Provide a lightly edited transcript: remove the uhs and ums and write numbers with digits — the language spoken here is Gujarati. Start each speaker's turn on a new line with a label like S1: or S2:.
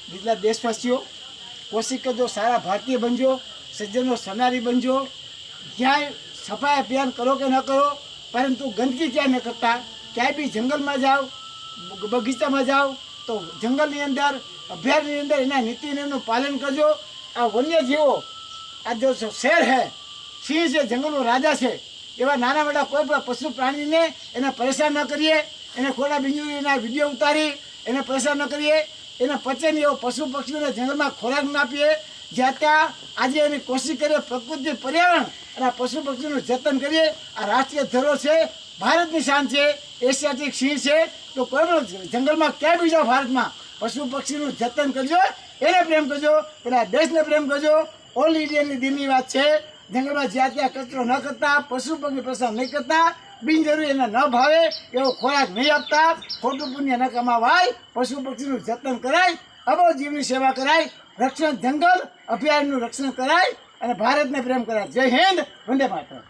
S1: બીજા દેશવાસીઓ કોશિશ કરજો, સારા ભારતીય બનજો, સજ્જનો સનારી બનજો, ક્યાંય સફાઈ અભિયાન કરો કે ન કરો, પરંતુ ગંદકી ક્યાંય ન કરતા. ક્યાંય બી જંગલમાં જાઓ, બગીચામાં જાઓ તો જંગલની અંદર, અભયારણ્યની અંદર એના નીતિ નિયમનું પાલન કરજો. આ વન્યજીવો, આ જો શેર છે, સિંહ છે, જંગલનો રાજા છે, એવા નાના મોટા કોઈ પણ પશુ પ્રાણીને એને પરેશાન ન કરીએ, એને ખોટા બિંજુરીના વિડીયો ઉતારી એને પરેશાન ન કરીએ, એને પચે નહીં એવો પશુ પક્ષીઓને જંગલમાં ખોરાક ના આપીએ. જ્યાં ત્યાં આજે એની કોશિશ કરીએ પ્રકૃતિ, પર્યાવરણ અને આ પશુ પક્ષીનું જતન કરીએ. આ રાષ્ટ્રીય ધરો છે, ભારતની શાન છે, એશિયાટિક સિંહ છે. તો કોઈ પણ જંગલમાં ક્યાંય બી જાઓ ભારતમાં, પશુ પક્ષીનું જતન કરજો, એને પ્રેમ કરજો, પેલા દેશને પ્રેમ કરજો. ઓલ ઇન્ડિયાની દિનની વાત છે. જંગલમાં જ્યાં ત્યાં કચરો ન કરતા, પશુ પક્ષી પરેશાન નહીં કરતા, બિનજરૂરી એને ન ભાવે એવો ખોરાક નહીં આપતા, ખોટું પુણ્ય ન કમાવાય, પશુ પક્ષીનું જતન કરાય, અબોલ જીવની સેવા કરાય, રક્ષણ જંગલ અભયારણ્યનું રક્ષણ કરાય અને ભારતને પ્રેમ કરાય. જય હિન્દ, વંદે માતરમ.